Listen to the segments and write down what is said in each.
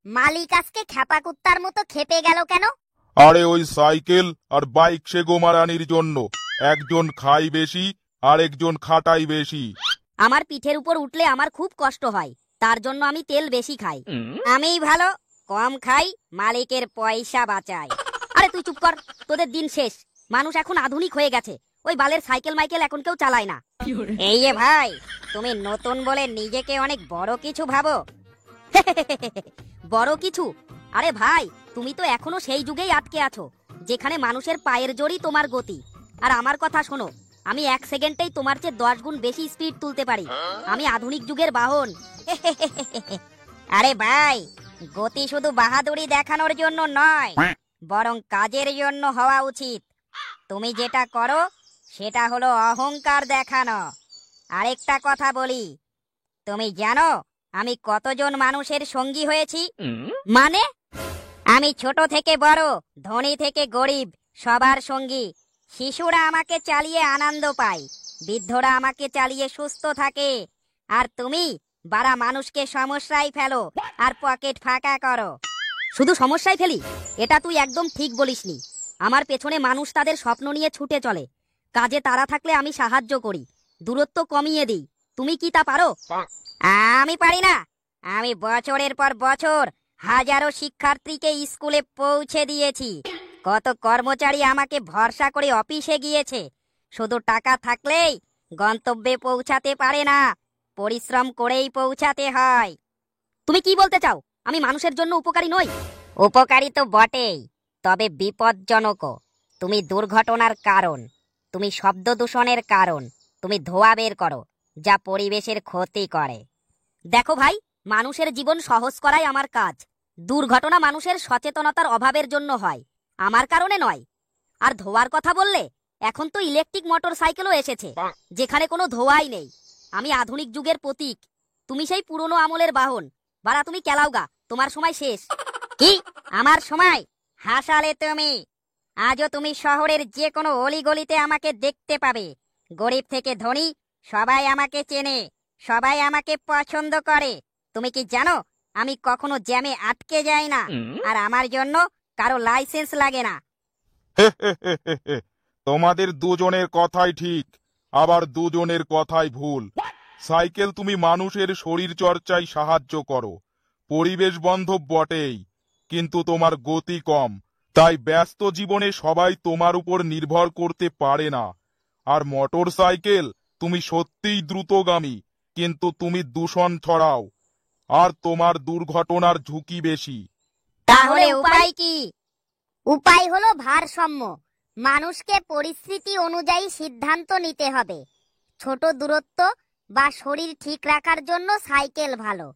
মালিক আজকে খেপা কুত্তার মতো খেপে গেল কেন? আরে ওই সাইকেল আর বাইক সেগো মারানির জন্য। একজন খাই বেশি আর একজন খাটাই বেশি। আমার পিঠের উপর উঠলে আমার খুব কষ্ট হয়, তার জন্য আমি তেল বেশি খাই। আমিই ভালো, কম খাই, মালিকের পয়সা বাঁচাই। আরে তুই চুপ কর, তোদের দিন শেষ। মানুষ এখন আধুনিক হয়ে গেছে, ওই বালের সাইকেল মাইকেল এখন কেউ চালায় না। এই যে ভাই, তুমি নতুন বলে নিজেকে অনেক বড় কিছু ভাবো। বড় কিছু? আরে ভাই, তুমি তো এখনো সেই যুগেই আটকে আছো যেখানে মানুষের পায়ের জোরই তোমার গতি। আর আমার কথা শোনো, আমি 1 সেকেন্ডেই তোমার চেয়ে 10 গুণ বেশি স্পিড তুলতে পারি। আমি আধুনিক যুগের বাহন। আরে ভাই, গতি শুধু বাহাদুরি দেখানোর জন্য নয়, বরং কাজের জন্য হওয়া উচিত। তুমি যেটা করো সেটা হলো অহংকার দেখানো। আরেকটা কথা বলি, তুমি জানো আমি কতজন মানুষের সঙ্গী হয়েছি? মানে? আমি ছোট থেকে বড়, ধনী থেকে গরিব, সবার সঙ্গী। শিশুরা আমাকে চালিয়ে আনন্দ পায়, বৃদ্ধরা আমাকে চালিয়ে সুস্থ থাকে। আর তুমি বাড়া মানুষকে সমস্যায় ফেলো আর পকেট ফাঁকা করো। শুধু সমস্যায় ফেলি? এটা তুই একদম ঠিক বলিসনি। আমার পেছনে মানুষ তাদের স্বপ্ন নিয়ে ছুটে চলে। কাজে তাড়া থাকলে আমি সাহায্য করি, দূরত্ব কমিয়ে দিই। তুমি কি তা পারো? আমি পারি না। আমি বছরের পর বছর হাজারো শিক্ষার্থীকে স্কুলে পৌঁছে দিয়েছি। কত কর্মচারী আমাকে ভরসা করে অফিসে গিয়েছে। শুধু টাকা থাকলেই গন্তব্যে পৌঁছাতে পারে না, পরিশ্রম করেই পৌঁছাতে হয়। তুমি কি বলতে চাও আমি মানুষের জন্য উপকারী নই? উপকারী তো বটেই, তবে বিপজ্জনকও। তুমি দুর্ঘটনার কারণ, তুমি শব্দ দূষণের কারণ, তুমি ধোঁয়া বের করো যা পরিবেশের ক্ষতি করে। দেখো ভাই, মানুষের জীবন সহজ করাই আমার কাজ। দুর্ঘটনা মানুষের সচেতনতার অভাবের জন্য হয়, আমার কারণে নয়। আর ধোঁয়ার কথা বললে, এখন তো ইলেকট্রিক মোটর সাইকেলও এসেছে যেখানে কোনো ধোঁয়াই নেই। আমি আধুনিক যুগের প্রতীক, তুমি সেই পুরনো আমলের বাহন। বাড়া তুমি কেলাওগা, তোমার সময় শেষ। কি আমার সময়? হাসালে তুমি। আজও তুমি শহরের যে কোনো অলিগলিতে আমাকে দেখতে পাবে। গরিব থেকে ধনী সবাই আমাকে চেনে, সবাই আমাকে পছন্দ করে। তুমি কি জানো আমি কখনো জ্যামে আটকে যাই না, আর আমার জন্য কারো লাইসেন্স লাগে না। তোমাদের দুজনের কথাই ঠিক, আবার দুজনের কথাই ভুল। সাইকেল তুমি মানুষের শরীর চর্চায় সাহায্য করো, পরিবেশ বান্ধব বটেই, কিন্তু তোমার গতি কম। তাই ব্যস্ত জীবনে সবাই তোমার উপর নির্ভর করতে পারে না। আর মোটর সাইকেল তুমি সত্যিই দ্রুতগামী, কিন্তু তুমি দূষণ ছড়াও, আর তোমার দুর্ঘটনার ঝুঁকি বেশি। তাহলে উপায় কি? উপায় হলো ভারসাম্য। মানুষকে পরিস্থিতি অনুযায়ী সিদ্ধান্ত নিতে হবে। ছোট দূরত্ব বা শরীর ঠিক রাখার জন্য সাইকেল ভালো,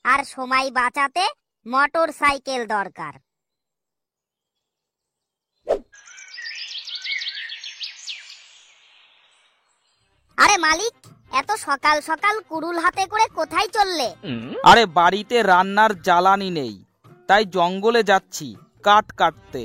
আর সময় বাঁচাতে মোটর সাইকেল দরকার। আরে মালিক, এত সকাল সকাল কুড়ুল হাতে করে কোথায় চললে? আরে বাড়িতে রান্নার জ্বালানি নেই, তাই জঙ্গলে যাচ্ছি কাঠ কাটতে।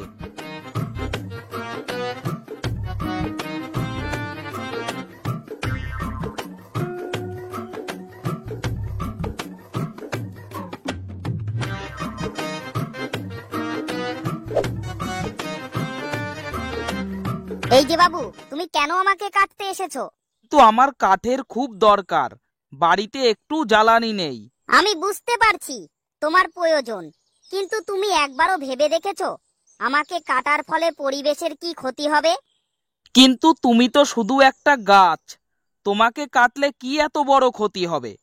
এই যে বাবু, তুমি কেন আমাকে কাটতে এসেছো? তো আমার কাঠের খুব দরকার, বাড়িতে একটু জ্বালানি নেই। আমি বুঝতে পারছি তোমার প্রয়োজন, কিন্তু তুমি একবারও ভেবে দেখেছো আমাকে কাটার ফলে পরিবেশের কি ক্ষতি হবে? কিন্তু তুমি তো শুধু একটা গাছ, তোমাকে কাটলে কি এত বড় ক্ষতি হবে?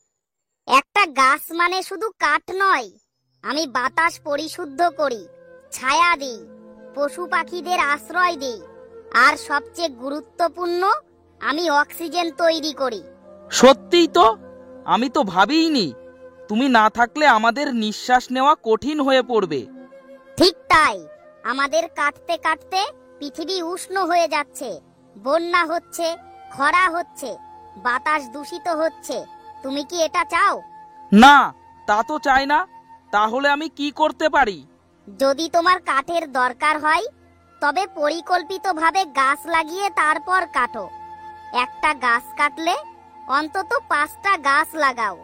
একটা গাছ মানে শুধু কাঠ নয়। আমি বাতাস পরিশুদ্ধ করি, ছায়া দিই, পশু পাখিদের আশ্রয় দিই, আর সবচেয়ে গুরুত্বপূর্ণ, আমি অক্সিজেন তৈরি করি। সত্যিই তো, আমি তো ভাবিইনি। তুমি না থাকলে আমাদের নিঃশ্বাস নেওয়া কঠিন হয়ে পড়বে। ঠিক তাই, আমাদের কাটতে কাটতে পৃথিবী উষ্ণ হয়ে যাচ্ছে, বন্যা হচ্ছে, খরা হচ্ছে, বাতাস দূষিত হচ্ছে। তুমি কি এটা চাও? না, তা তো চাই না। তাহলে আমি কি করতে পারি? যদি তোমার কাঠের দরকার হয়, তবে পরিকল্পিতভাবে গাছ লাগিয়ে তারপর কাটো। একটা গাছ কাটলে অন্তত 5টা গাছ লাগাও,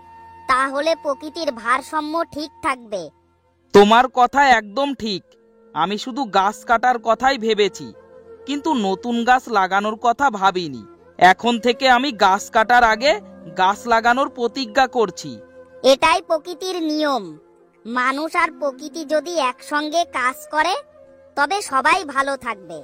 তাহলে প্রকৃতির ভারসাম্য ঠিক থাকবে। তোমার কথা একদম ঠিক। আমি শুধু গাছ কাটার কথাই ভেবেছি, কিন্তু নতুন গাছ লাগানোর কথা ভাবিনি। এখন থেকে আমি গাছ কাটার আগে গাছ লাগানোর প্রতিজ্ঞা করছি। এটাই প্রকৃতির নিয়ম। মানুষ আর প্রকৃতি যদি একসঙ্গে কাজ করে তবে সবাই ভালো থাকবে।